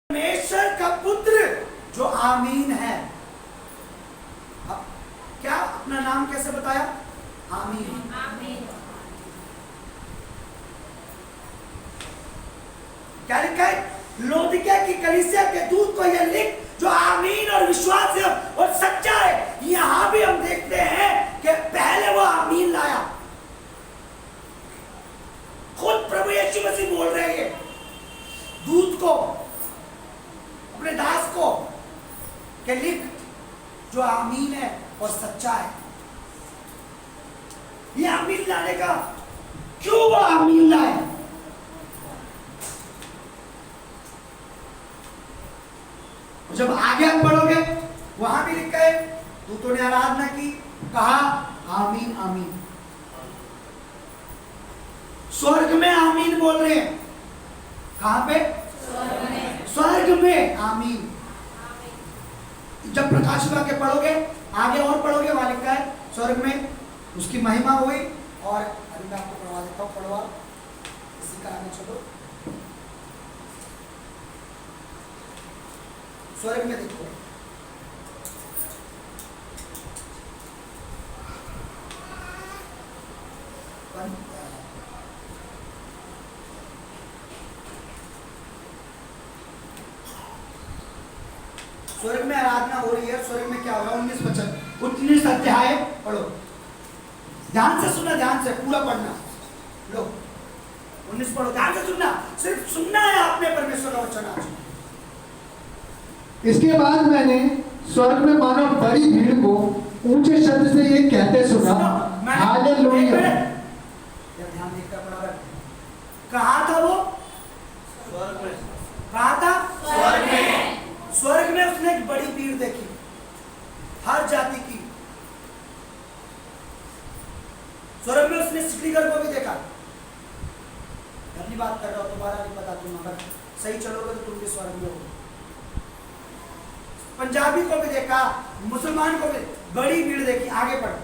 परमेश्वर का पुत्र जो आमीन है। अब क्या अपना नाम कैसे बताया? आमीन। आमीन। क्या लिखा है? लौदीकिया की कलीसिया के दूत को यह लिख जो आमीन और विश्वास है और सच्चा है। यहां भी हम देखते हैं कि पहले वो आमीन लाया। खुद प्रभु यीशु मसीह बोल रहे हैं दूत को, अपने दास को, कि लिख जो आमीन है और सच्चा है। ये आमीन लाने का क्यों वो आमीन लाए? जब आगे आप पढ़ोगे वहां भी लिखा है दूतों ने आराधना की, कहा आमीन आमीन। स्वर्ग में आमीन बोल रहे हैं। कहां पे? स्वर्ग में आमीन। जब प्रकाश वाक्य पढ़ोगे, आगे और पढ़ोगे, वहां लिखा है स्वर्ग में उसकी महिमा हुई। और अभी मैं आपको पढ़वा देता हूं, पढ़वा इसी का आगे चलो। स्वर्ग में देखो, स्वर्ग में आराधना हो रही है। स्वर्ग में क्या होगा? 19 अध्याय पढ़ो, ध्यान से सुनना, ध्यान से पूरा पढ़ना। लो 19 पढ़ो, ध्यान से सुनना, सिर्फ सुनना है आपने परमेश्वर का वचन आज। इसके बाद मैंने स्वर्ग में मानो बड़ी भीड़ को ऊंचे शब्द से ये कहते सुना, हालेलुया। ध्यान देकर बराबर। कहाँ था वो? स्वर्ग में। कहाँ था? स्वर्ग में। स्वर्ग में उसने एक बड़ी भीड़ देखी, हर जाति की। स्वर्ग में उसने सिकलीगढ़ को भी देखा। अपनी बात कर रहा हूं, दोबारा नहीं पता तुम, अगर सही चलोगे तो तुम भी स्वर्ग में हो। पंजाबी को भी देखा, मुसलमान को भी बड़ी भीड़ देखी। आगे पढ़।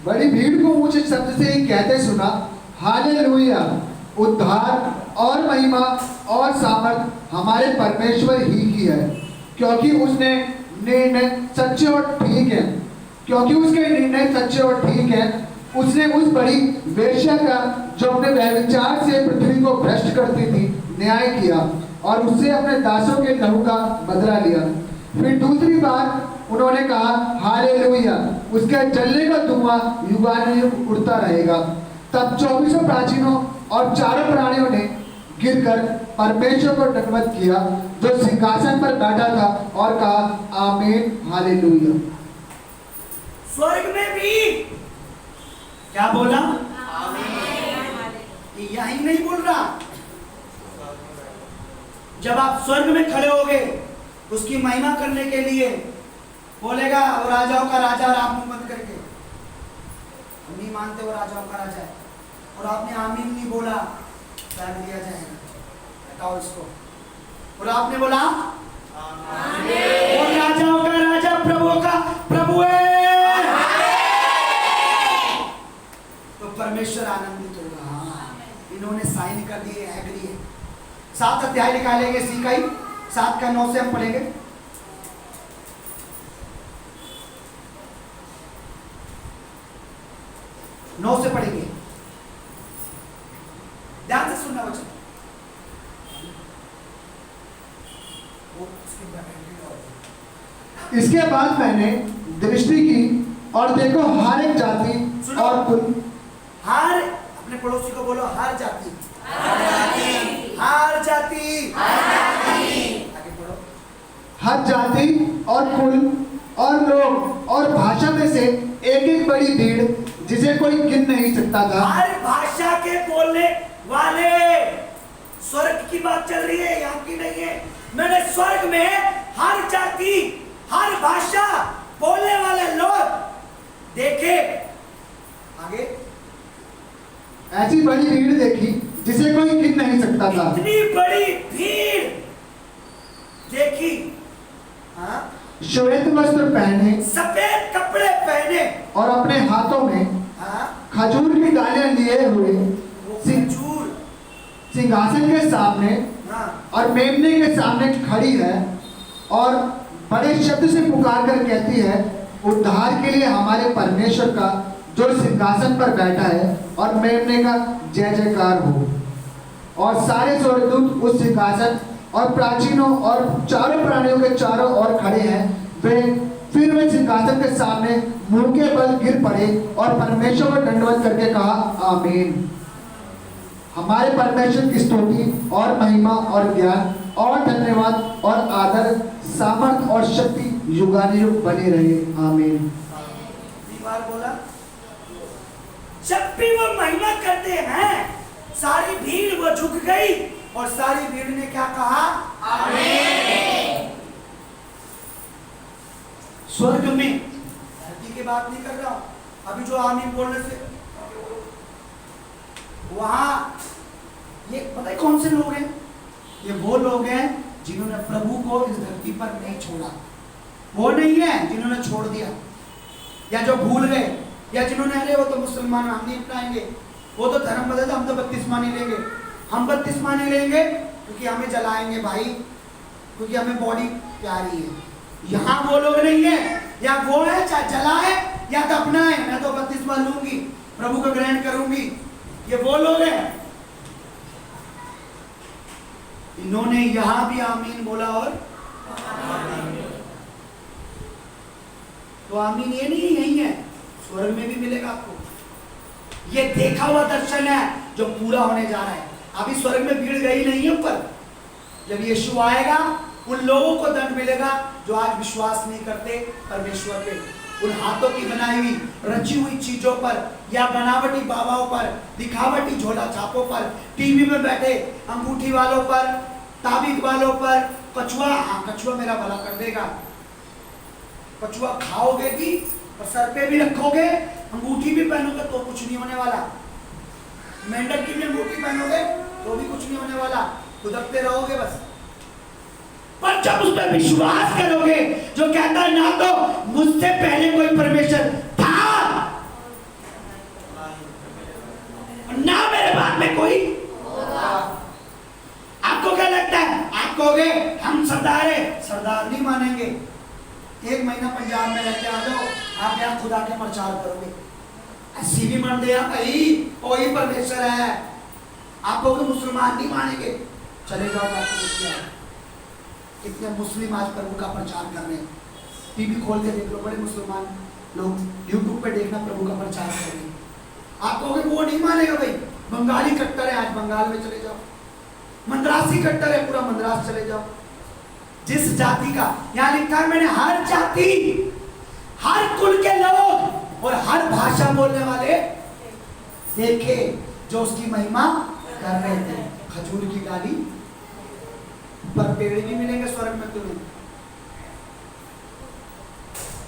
बड़ी भीड़ को ऊंचे शब्द से ये कहते सुना, हालेलुया। उद्धार और महिमा और सामर्थ हमारे परमेश्वर ही की है, क्योंकि उसने निर्णय सच्चे और ठीक है। क्योंकि उसके निर्णय सच्चे और ठीक है। उसने उस बड़ी वेश्या का जो अपने व्यभिचार से पृथ्वी को भ्रष्ट करती थी न्याय किया और उससे अपने दासों के लहू का बदला लिया। फिर दूसरी बार उन्होंने कहा, हालेलुया। उसके जलने का धुआं युगानुयुग उड़ता रहेगा। तब 24 प्राचीनों और चारों प्राणियों ने गिरकर परमेश्वर को दंडवत किया जो सिंहासन पर बैठा था और कहा, आमीन हालेलुया। स्वर्ग में भी क्या बोला? आमीन। यही नहीं बोल रहा। जब आप स्वर्ग में खड़े होगे उसकी महिमा करने के लिए, बोलेगा वो राजाओं का राजा, और आप मुंह बंद करके, हम नहीं मानते वो राजाओं का राजा है, और आपने आमीन नहीं बोला, दंड दिया जाएगा। बताओ इसको। और आपने बोला वो राजाओं का राजा, प्रभुओं का प्रभु है, तो परमेश्वर आनंदित होगा। हाँ, इन्होंने साइन कर दिए, एग्री है। 7 अध्याय निकालेंगे इसी का ही, 7 का 9 से हम पढ़ेंगे। नौ से पढ़ेंगे, ध्यान से सुनना बच्चा। इसके बाद मैंने दृष्टि की और देखो हर एक जाति और कुल, हर, अपने पड़ोसी को बोलो हर जाति, हर जाति, हर जाति, आगे पढ़ो। हर जाति और कुल और लोग और भाषा में से एक एक बड़ी भीड़ जिसे कोई गिन नहीं सकता था। हर भाषा के बोलने वाले, स्वर्ग की बात चल रही है, यहाँ की नहीं है। मैंने स्वर्ग में हर जाति, हर भाषा बोलने वाले लोग देखे। आगे, ऐसी बड़ी भीड़ देखी जिसे कोई गिन नहीं सकता था। इतनी बड़ी भीड़ देखी। हाँ, श्वेत वस्त्र पहने, सफेद कपड़े पहने, और अपने हाथों में हाँ, खजूर की डालियां लिए हुए वो खजूर, सिंहासन के सामने हाँ और मेमने के सामने खड़ी है और बड़े शब्द से पुकार कर कहती है, उद्धार के लिए हमारे परमेश्वर का जो सिंहासन पर बैठा है और मेमने का जय जयकार हो। और सारे स्वर्गदूत उस सिंहासन और प्राचीनों और चारों प्राणियों के चारों ओर खड़े हैं। फिर वे सिंहासन के सामने मुंह के बल गिर पड़े और परमेश्वर को दंडवत करके कहा, आमीन। हमारे परमेश्वर की स्तुति और महिमा और ज्ञान और धन्यवाद और आदर, सामर्थ और शक्ति युगानुयुग बने रहे, आमीन। बार बोला, जब भी वो महिमा करते हैं सारी भीड़ वो झुक गई और सारी भीड़ ने क्या कहा, आमीन। स्वर्ग में, धरती की बात नहीं कर रहा हूं अभी जो आमीन बोलने से, वहां ये पता है कौन से लोग हैं? ये वो लोग हैं जिन्होंने प्रभु को इस धरती पर नहीं छोड़ा। वो नहीं है जिन्होंने छोड़ दिया या जो भूल गए या जिन्होंने अरे वो तो मुसलमान हम नहीं अपनाएंगे, वो तो धर्म बदल, हम तो बत्तीसमा नहीं लेंगे। हम बत्तीसमा नहीं लेंगे क्योंकि हमें जलाएंगे भाई, क्योंकि हमें बॉडी प्यारी है। यहाँ वो लोग नहीं है, या वो है चाहे जलाए या दफना है, मैं तो बत्तीसमा लूंगी, प्रभु को ग्रहण करूंगी। ये वो लोग हैं, इन्होंने यहां भी आमीन बोला और तो आमीन ये नहीं यही है, स्वर्ग में भी मिलेगा आपको। ये देखा हुआ दर्शन है जो पूरा होने जा रहा है। अभी स्वर्ग में भीड़ गई नहीं है ऊपर। जब यीशु आएगा उन लोगों को दंड मिलेगा जो आज विश्वास नहीं करते परमेश्वर पे, उन हाथों की बनाई हुई रची हुई चीजों पर या बनावटी बाबाओं पर, दिखावटी झोला छापों पर, टीवी में बैठे अंगूठी वालों पर, ताबीज वालों पर। कछुआ, हाँ कछुआ मेरा भला कर देगा, कछुआ खाओगे भी और सर पे भी रखोगे, अंगूठी भी पहनोगे तो कुछ नहीं होने वाला, मेंढक की भी अंगूठी पहनोगे तो भी कुछ नहीं होने वाला, खुदकते रहोगे बस। पर जब उस पर विश्वास करोगे जो कहता है ना तो मुझसे पहले कोई परमेश्वर था ना मेरे बाद में कोई होगा। आपको क्या लगता है? आप कहोगे हम सरदार है, सरदार नहीं मानेंगे। एक महीना पंजाब में रहते आ जाओ, आप यहाँ खुदा के प्रचार करोगे, ऐसी भी मान दिया भाई कोई परमेश्वर है। आप कहोगे मुसलमान नहीं मानेंगे, चले जाओ कितने मुस्लिम आज प्रभु का प्रचार कर रहे हैं। टीवी खोल के देख लो, बड़े मुसलमान लोग यूट्यूब पे देखना प्रभु का प्रचार कर रहे हैं। आप कहोगे वो नहीं मानेगा भाई, बंगाली कट्टर है, आज बंगाल में चले जाओ, मद्रासी कट्टर है, पूरा मद्रास चले जाओ। जिस जाति का, यहाँ लिखा है मैंने हर जाति, हर कुल के लोग और हर भाषा बोलने वाले देखे जो उसकी महिमा कर रहे थे। खजूर की डाली पर पेड़ भी मिलेंगे स्वर्ग में तुम्हें।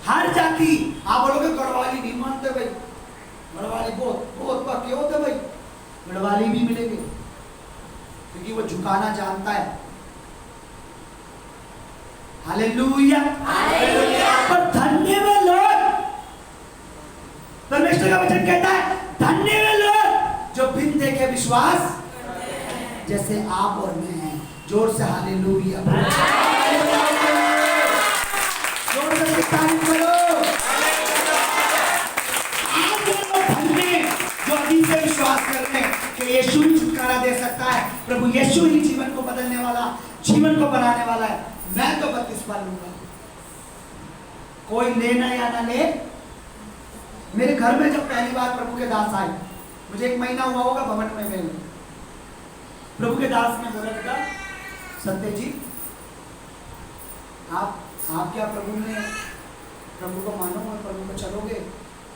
हर जाति, आप बोलोगे गढ़वाली नहीं मानते भाई, गढ़वाली बहुत बहुत पक्के होते भाई, गढ़वाली भी मिलेंगे क्योंकि वो झुकाना जानता है। Hallelujah, hallelujah. पर धन्य वे लोग, परमेश्वर का वचन कहता है धन्य वे लोग जो बिन देखे विश्वास जैसे आप और मैं हैं। जोर से हालेलुया, जोर से तारीफ करो। आप लोग धन्य जो अभी से विश्वास कर रहे हैं कि यीशु ही छुटकारा दे सकता है, प्रभु यीशु ही जीवन को बदलने वाला, जीवन को बनाने वाला है। मैं तो बपतिस्मा लूंगा, कोई लेना या ना ले। मेरे घर में जब पहली बार प्रभु के दास आए, मुझे 1 महीना हुआ होगा भवन में गए, प्रभु के दास ने बोला बेटा सत्य जी आप क्या प्रभु को मानो और प्रभु को चलोगे?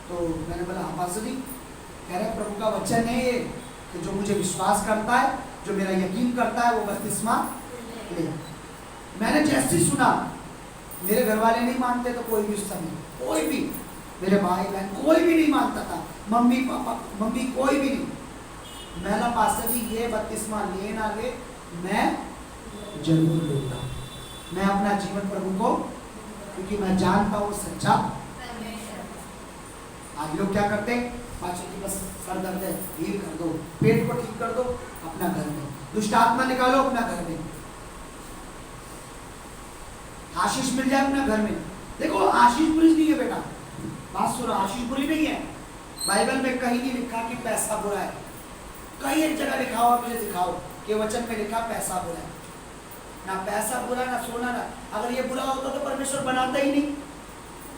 तो मैंने बोला हाँ पास्टर जी। कह रहे प्रभु का वचन है ये कि जो मुझे विश्वास करता है, जो मेरा यकीन करता है वो बपतिस्मा ले। मैंने जैसे सुना, मेरे घर वाले नहीं मानते तो कोई भी उस समय, कोई भी, मेरे भाई बहन कोई भी नहीं मानता था, मम्मी पापा मम्मी कोई भी नहीं। मैं पास्टर जी ये बपतिस्मा ले ना ले, मैं जरूर लूंगा। मैं अपना जीवन प्रभु को, क्योंकि मैं जानता हूँ सच्चा। आज लोग क्या करते हैं, पास्टर जी बस सर दर्द है हील कर दो, पेट को ठीक कर दो, अपना घर में दुष्ट आत्मा निकालो अपना घर में, आशीष मिल जाए अपना घर में। देखो आशीष बुरी नहीं है बेटा, बात सुनो, आशीष बुरी नहीं है। बाइबल में कहीं नहीं लिखा कि पैसा बुरा है। कहीं एक जगह लिखा हो, मुझे दिखाओ कि वचन में लिखा पैसा बुरा है। ना पैसा बुरा, ना सोना, ना। अगर ये बुरा होता तो परमेश्वर बनाता ही नहीं,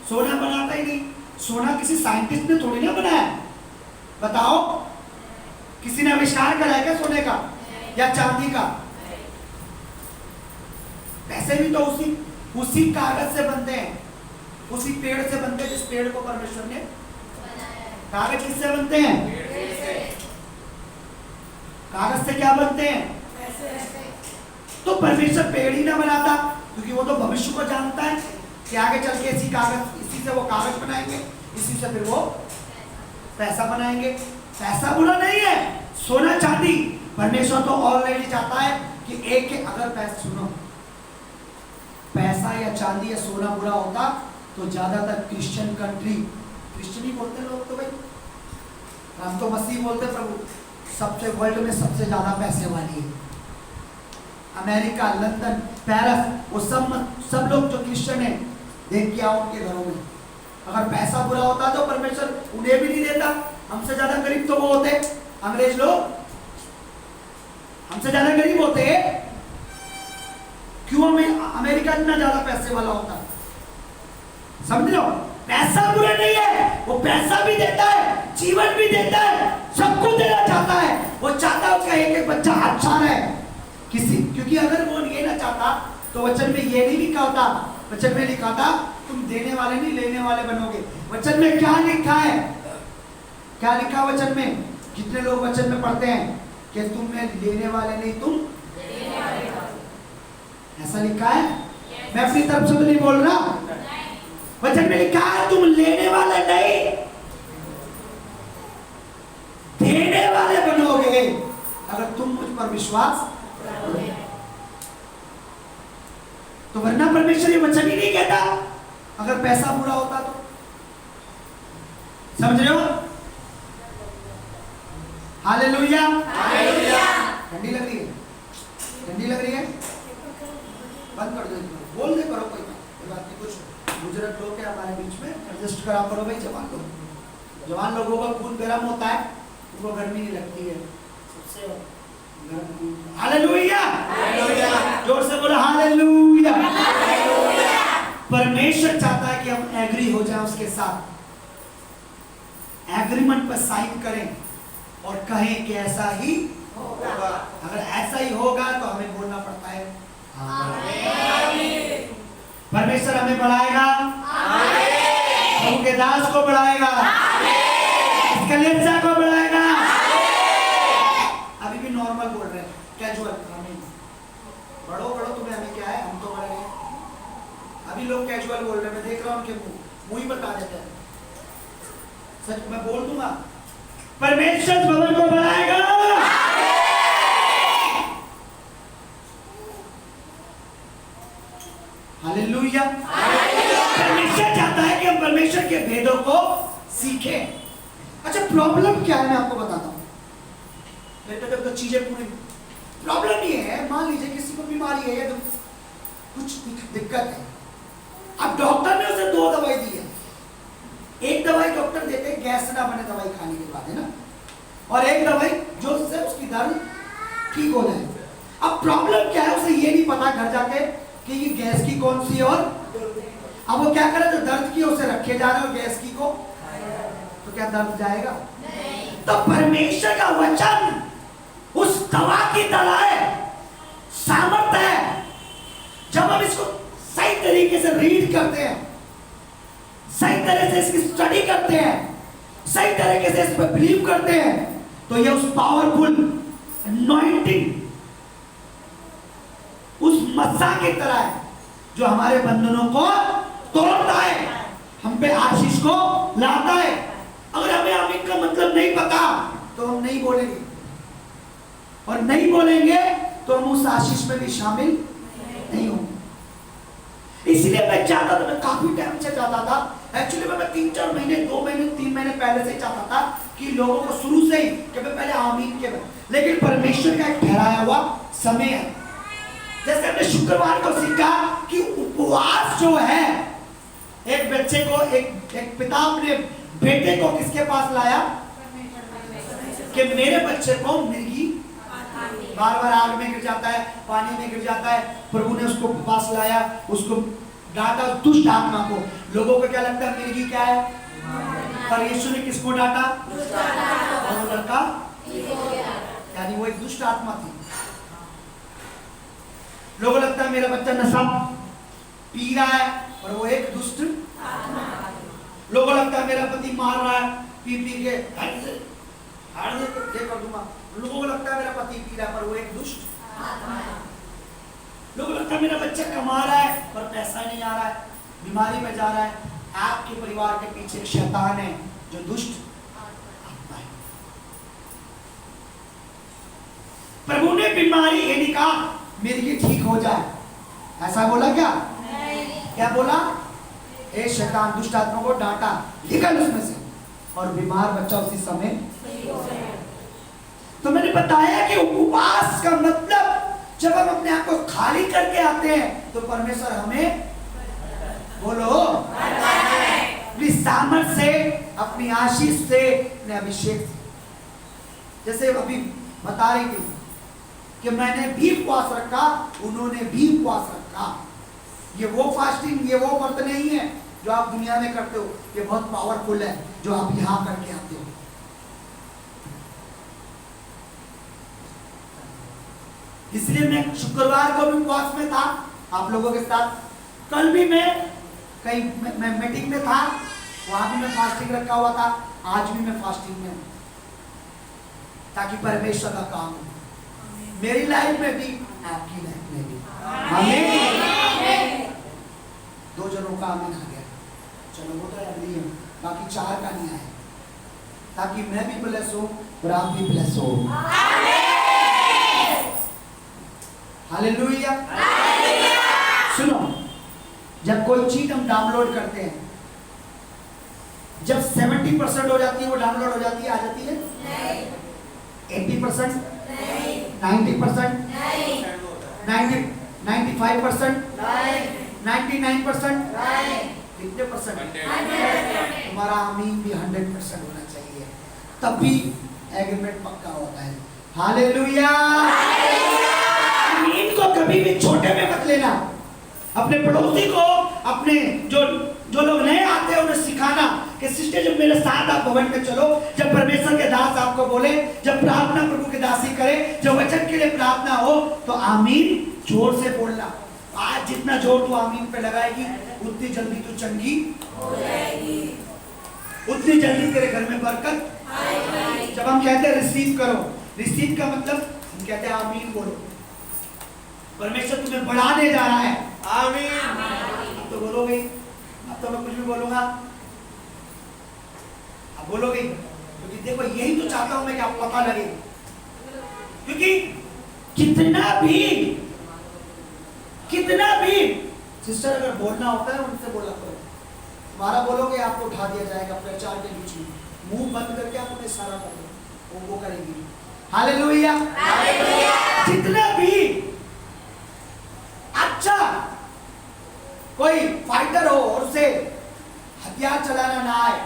सोना बनाता ही नहीं। सोना किसी साइंटिस्ट ने थोड़ी ना बनाया, बताओ, किसी ने आविष्कार कराया क्या सोने का या चांदी का? पैसे भी तो उसी कागज से बनते हैं, उसी पेड़ से बनते हैं जिस पेड़ को परमेश्वर ने। कागज किससे बनते हैं? कागज से क्या बनते हैं? तो परमेश्वर पेड़ ही ना बनाता, क्योंकि वो तो भविष्य को जानता है कि आगे चल के इसी से वो कागज बनाएंगे, इसी से फिर वो पैसा बनाएंगे। पैसा बुरा नहीं है, सोना चांदी। परमेश्वर तो ऑलरेडी चाहता है कि एक अगर पैसा, सुनो, पैसा या चांदी या सोना बुरा होता तो ज्यादातर क्रिश्चियन कंट्री, क्रिश्चियन ही बोलते लोग तो भाई, हम तो मसीह बोलते, प्रभु सबसे वर्ल्ड में सबसे ज्यादा पैसे वाली है अमेरिका, लंदन, पेरिस, वो सब लोग जो क्रिश्चियन है, देख के आओ उनके घरों में। अगर पैसा बुरा होता तो परमेश्वर उन्हें भी नहीं देता। हमसे ज्यादा गरीब तो वो होते, अंग्रेज लोग हमसे ज्यादा गरीब होते। क्यों अमेरिका इतना ज्यादा पैसे वाला होता? समझ लो, पैसा बुरा नहीं है, वो पैसा भी देता है, जीवन भी देता है, सब कुछ देना चाहता है। वो चाहता है उसका एक एक बच्चा अच्छा रहे किसी, क्योंकि अगर वो ये ना चाहता तो वचन में ये नहीं लिखा होता। वचन में लिखा था तुम देने वाले नहीं लेने वाले बनोगे। वचन में क्या लिखा है? क्या लिखा वचन में? कितने लोग वचन में पढ़ते हैं कि तुम लेने वाले नहीं, तुम देने वाले हो। ऐसा लिखा है? मैं अपनी तरफ से तो नहीं बोल रहा, वचन में लिखा है तुम लेने वाले नहीं, देने वाले बनोगे अगर तुम मुझ पर विश्वास करोगे। तो वरना परमेश्वर ये वचन ही नहीं कहता अगर पैसा बुरा होता तो। समझ रहे हो? हालेलुया। हालेलुया। ठंडी लग रही है? ठंडी लग रही है? बंद कर दो, बोल दे करो, कोई बात नहीं। कुछ बुजुर्ग लोग हैं हमारे बीच में, एडजस्ट करा करो भाई। जवान लोगों का खून गर्म होता है, उनको गर्मी नहीं लगती है सबसे गर्म। हालेलुया। हालेलुया। जोर से बोलो हालेलुया। परमेश्वर चाहता है कि हम एग्री हो जाएं उसके साथ, एग्रीमेंट पर साइन करें और कहें कि ऐसा ही होगा। अगर ऐसा ही होगा तो हमें बोलना पड़ता है आमीन। परमेश्वर हमें बढ़ाएगा, प्रभु के दास को बढ़ाएगा, इस कलीसिया को बढ़ाएगा। अभी भी नॉर्मल बोल रहे हैं, कैजुअल। आमीन। बढ़ो बढ़ो, तुम्हें हमें क्या है, हम तो बढ़ गए। अभी लोग कैजुअल बोल रहे हैं, मैं देख रहा हूँ उनके मुंह ही बता देते हैं। सच मैं बोल दूंगा, परमेश्वर भवन को बढ़ाएगा। हालेलुया। परमेश्वर चाहता है कि हम परमेश्वर के भेदों को सीखें। अच्छा, प्रॉब्लम क्या है मैं आपको बताता हूँ। बेटे तो चीजें पूरी प्रॉब्लम ये है, मान लीजिए किसी को बीमारी है या कुछ दिक्कत है, अब डॉक्टर ने उसे 2 दवाई दी है। एक दवाई डॉक्टर देते हैं गैस ना बने दवाई खाने के बाद, है ना, और एक दवाई जो उससे उसकी दर्द ठीक हो जाए। अब प्रॉब्लम क्या है, उसे ये नहीं पता घर जाके कि ये गैस की कौन सी है, और अब वो क्या करे, जो दर्द की उसे रखे जा रहे हो, गैस की को, तो क्या दर्द जाएगा? नहीं। तो परमेश्वर का वचन उस दवा की तरह है, सामर्थ है। जब हम इसको सही तरीके से रीड करते हैं, सही तरह से इसकी स्टडी करते हैं, सही तरीके से इस पर बिलीव करते हैं, तो ये उस पावरफुल अनॉइंटिंग, उस मस्सा की तरह है जो हमारे बंधनों को तोड़ता है, हम पे आशीष को लाता है। अगर हमें आमीन का मतलब नहीं पता तो हम नहीं बोलेंगे, और नहीं बोलेंगे तो हम उस आशीष में भी शामिल नहीं होंगे। इसलिए मैं चाहता था, मैं काफी टाइम से चाहता था, एक्चुअली मैं 3-4 महीने 2 महीने 3 महीने पहले से चाहता था कि लोगों को शुरू से ही कि मैं पहले आमीन के बाद, लेकिन परमेश्वर का एक ठहराया हुआ समय है। जैसे हमने शुक्रवार को सीखा कि उपवास जो है, एक बच्चे को एक पिता अपने बेटे को किसके पास लाया कि मेरे बच्चे को मिर्गी बार बार आग में गिर जाता है, पानी में गिर जाता है। प्रभु ने उसको पास लाया, उसको डांटा दुष्ट आत्मा को। लोगों को क्या लगता है मिर्गी क्या है, पर यीशु ने किसको डांटा, और वो लड़का, यानी वो एक दुष्ट आत्मा थी। लोगों को लगता है मेरा बच्चा नशा पी रहा है, और वो एक दुष्ट आत्मा। लोगों को लगता है मेरा पति मार रहा है पी पी के, कर दूंगा। लोगों को लगता है मेरा पति पी रहा है, पर वो एक दुष्ट आत्मा है। लोगों को लगता है मेरा बच्चा कमा रहा है पर पैसा नहीं आ रहा है, बीमारी में जा रहा है। आपके परिवार के पीछे एक शैतान है जो दुष्ट आत्मा है। प्रभु ने बीमारी ये नहीं कहा मिर्गी ठीक हो जाए, ऐसा बोला क्या? क्या बोला? ए शैतान दुष्ट आत्मा को डांटा, निकल उसमें से, और बीमार बच्चा उसी समय। तो मैंने बताया कि उपवास का मतलब जब हम अपने आप को खाली करके आते हैं तो परमेश्वर हमें, बोलो, अपनी सामर्थ से, अपनी आशीष से, अपने अभिषेक से। जैसे अभी बता रही थी कि मैंने भी उपवास रखा, उन्होंने भी उपवास रखा। ये वो फास्टिंग, ये वो व्रत नहीं है जो आप दुनिया में करते हो, ये बहुत पावरफुल है जो आप यहां करके आते हो। इसलिए मैं शुक्रवार को भी उपवास में था आप लोगों के साथ, कल भी मैं कहीं मीटिंग में था, वहां भी मैं फास्टिंग रखा हुआ था, आज भी मैं फास्टिंग में हूं, ताकि परमेश्वर का काम हो मेरी लाइफ में भी, आपकी लाइफ में भी। आमीन। 2 जनों का आमीन आ गया, चलो वो तो अगली है, बाकी 4 का नहीं आया, ताकि मैं भी ब्लेस हो और आप भी ब्लेस हो। हालेलुया। सुनो, जब कोई चीज हम डाउनलोड करते हैं, जब 70% हो जाती है वो डाउनलोड हो जाती है, आ जाती है? नहीं। 80%? नहीं। 90%? नहीं। 95%? नहीं। 99%? नहीं। कितने परसेंट? 100%। तुम्हारा आमीन भी 100% होना चाहिए, तब भी एग्रीमेंट पक्का होता है। हालेलुया। आमीन को कभी भी छोटे में मत लेना। अपने पड़ोसी को, अपने जो लोग नए आते हैं उन्हें सिखाना कि सिस्टर जब मेरे साथ आप भवन में चलो, जब परमेश्वर के दास आपको बोले, जब प्रार्थना प्रभु के दासी करे, जब वचन के लिए प्रार्थना हो तो आमीन जोर से बोलना। आज जितना जोर तू आमीन पे लगाएगी उतनी जल्दी तू चंगी हो जाएगी, उतनी जल्दी तेरे घर में बरकत आएगी। जब हम कहते हैं रिसीव करो, रिसीव का मतलब हम कहते हैं आमीन बोलो, परमेश्वर तुम्हें बढ़ाने जा रहा है। आमीन। अब तो बोलोगे, अब तो मैं कुछ भी बोलूंगा, अब बोलोगे, क्योंकि देखो यही तो चाहता हूं मैं कि आपको पता लगे, क्योंकि कितना भी सिस्टर अगर बोलना होता है उनसे बोला करो, तुम्हारा बोलोगे आपको उठा दिया जाएगा प्रचार के बीच में, मुंह बंद करके आप उन्हें इशारा कर दो, वो करेंगी। हालेलुया। जितना भी अच्छा कोई फाइटर हो और उसे हथियार चलाना ना आए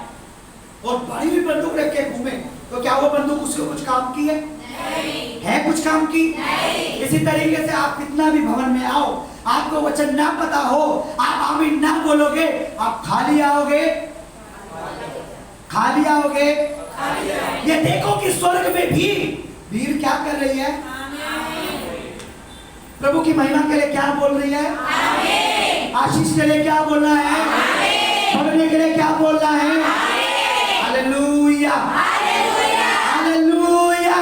और बड़ी भी बंदूक रख के घूमे, तो क्या वो बंदूक उसको कुछ काम की है? नहीं। है कुछ काम की? नहीं। इसी तरीके से आप कितना भी भवन में आओ, आपको वचन ना पता हो, आप आमीन ना बोलोगे, आप खाली आओगे, खाली आओगे। ये देखो कि स्वर्ग में भी भीड़ क्या कर रही है? प्रभु की महिमा के लिए क्या बोल रही है? आमीन। आशीष के लिए क्या बोलना है? आमीन। बढ़ने के लिए क्या बोलना है? Hallelujah, hallelujah, hallelujah.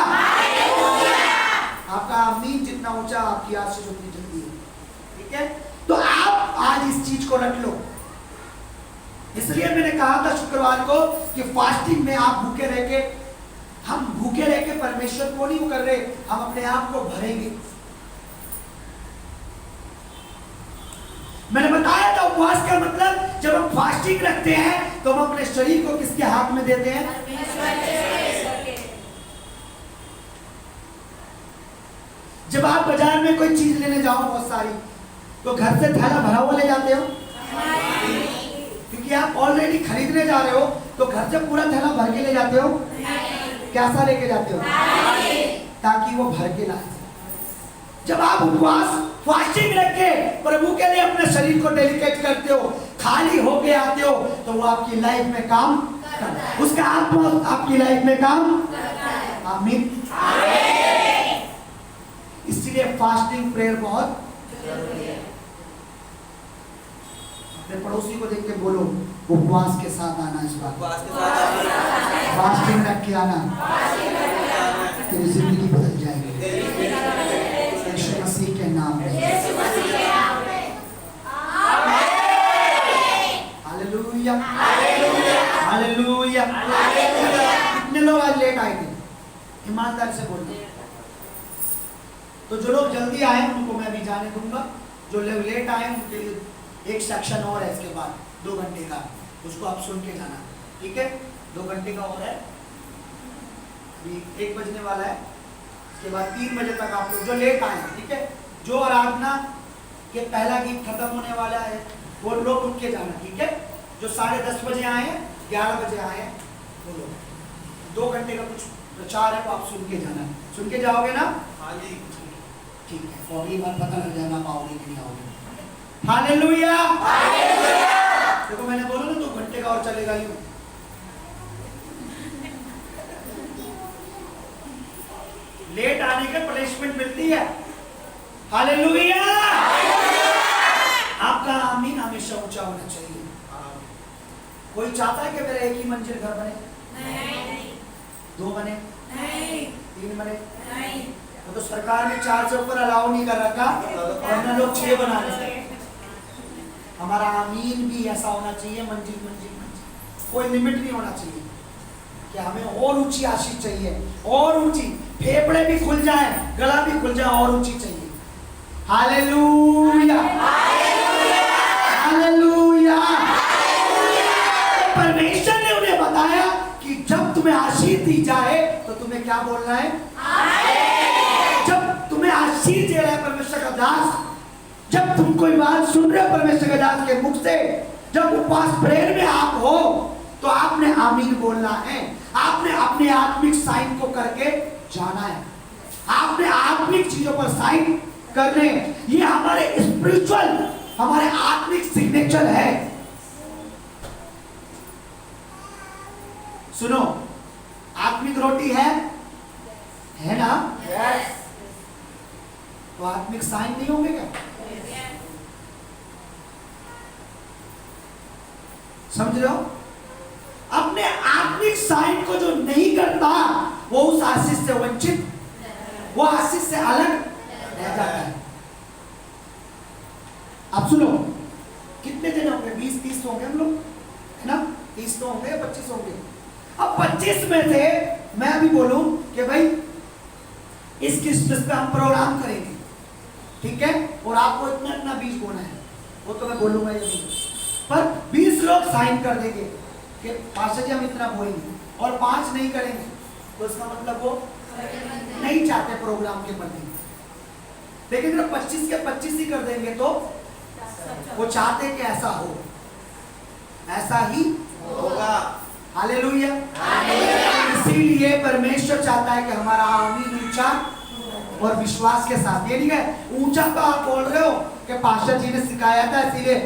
आपका आमीन जितना ऊंचा आपकी आशीष उतनी जल्दी है। ठीक है, तो आप आज इस चीज को रख लो। इसलिए मैंने कहा था शुक्रवार को कि फास्टिंग में आप भूखे रह के, हम भूखे रह के परमेश्वर को नहीं कर रहे, हम अपने आप को भरेंगे। मैंने बताया था उपवास का मतलब जब हम फास्टिंग रखते हैं तो हम अपने शरीर को किसके हाथ में देते हैं? जब आप बाजार में कोई चीज लेने जाओ बहुत सारी, तो घर से थैला भरा हुआ ले जाते हो? क्योंकि आप ऑलरेडी खरीदने जा रहे हो, तो घर से पूरा थैला भर के ले जाते हो? कैसा लेके जाते हो? ताकि वो भर के लाए। जब आप उपवास फास्टिंग रख के प्रभु के लिए अपने शरीर को डेडिकेट करते हो, खाली होके आते हो, तो वो आपकी लाइफ में काम करता है। उसका आत्मा आपकी लाइफ में काम करता है। आमीन। इसलिए फास्टिंग प्रेयर बहुत जरूरी है। अपने पड़ोसी को देख के बोलो, उपवास के साथ आना इस बार, फास्टिंग रख के आना, तेरी जिंदगी बदल जाएगी यीशु मसीह के नाम में। Hallelujah, hallelujah. कितने लोग आज लेट आए थे? ईमानदार से बोलना। तो जो लोग जल्दी आए उनको मैं अभी जाने दूंगा, जो लोग लेट आए उनके लिए एक सेक्शन और है इसके बाद 2 घंटे का, उसको आप सुन के जाना, ठीक है? 2 घंटे का और है, अभी 1 बजने वाला है, उसके बाद 3 बजे तक आप लोग जो लेट आए, ठीक है? जो आराधना के पहला गीत खत्म होने वाला है वो लोग उठ के जाना, ठीक है? जो 10:30 बजे आए हैं, 11 बजे आए हैं, वो लोग 2 घंटे का कुछ प्रचार है, वो आप सुन के जाना। सुन के जाओगे ना? हाँ जी, ठीक है। अगली बार पता लग जाएगा पाओगे कि नहीं आओगे। Hallelujah, hallelujah. देखो मैंने बोला ना 2 घंटे का और चलेगा यूं। लेट आने के पनिशमेंट मिलती है। हालेलुया, आपका आमीन हमेशा ऊंचा होना चाहिए। कोई चाहता है कि मेरा एक ही मंजिल घर बने? नहीं। 2 बने? नहीं। 3 बने? नहीं। वो तो सरकार ने 4 से ऊपर अलाउ नहीं कर रखा, वरना लोग 6 बना लेते। हमारा आमीन भी ऐसा होना चाहिए, मंजिल मंजिल मंजिल, कोई लिमिट नहीं होना चाहिए कि हमें और ऊंची आशीष चाहिए, और ऊंची, फेफड़े भी खुल जाए, गला भी खुल जाए, और ऊंची चाहिए। Hallelujah, hallelujah. परमेश्वर ने उन्हें बताया कि जब तुम्हें आशीष दी जाए तो तुम्हें क्या बोलना है? जब तुम्हें आशीष दे रहा है परमेश्वर का दास, जब तुम कोई बात सुन रहे हो परमेश्वर के दास के मुख से, जब उपवास प्रेयर में आप हो, तो आपने आमीन बोलना है। आपने अपने आत्मिक साइन को करके जाना है। आपने आत्मिक चीजों पर साइन करने, ये हमारे स्पिरिचुअल, हमारे आत्मिक सिग्नेचर है। सुनो, आत्मिक रोटी है ना? yes. तो आत्मिक साइन नहीं होंगे क्या? समझ रहे हो? अपने आत्मिक साइन को जो नहीं करता वो उस आशीष से वंचित, वो आशीष से अलग रह जाता है। आप सुनो, कितने जन होंगे? 20-30 होंगे हम लोग, है ना? 30 तो होंगे, 25 होंगे। अब 25 में से मैं भी बोलूं कि भाई इस क्रिसमस पे हम प्रोग्राम करेंगे, ठीक है? और आपको इतना इतना बीज बोना है, वो तो मैं बोलूंगा ये नहीं, पर 20 लोग साइन कर देंगे कि पास्टर जी हम इतना बोएंगे, और 5 नहीं करेंगे, तो इसका मतलब वो नहीं चाहते प्रोग्राम के प्रति। लेकिन अगर 25 के 25 ही कर देंगे तो वो चाहते कि ऐसा हो, ऐसा ही होगा। हालेलुया। इसीलिए परमेश्वर चाहता है कि हमारा आमीन ऊंचा और विश्वास के साथ। ये नहीं है ऊंचा तो आप बोल रहे हो कि पास्टर जी ने सिखाया था इसीलिए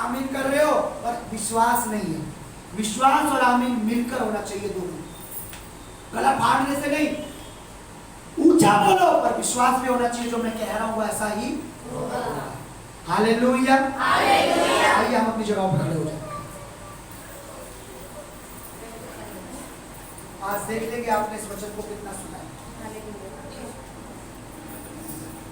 आमीन कर रहे हो, पर विश्वास नहीं है। विश्वास और आमीन मिलकर होना चाहिए, दोनों। गला फाड़ने से नहीं, ऊंचा बोलो पर विश्वास भी होना चाहिए, जो मैं कह रहा हूं ऐसा ही होगा। Hallelujah, hallelujah. आइए हम अपनी जगह पर खड़े हो जाए। आज देख लेंगे आपने इस वचन को कितना सुना है।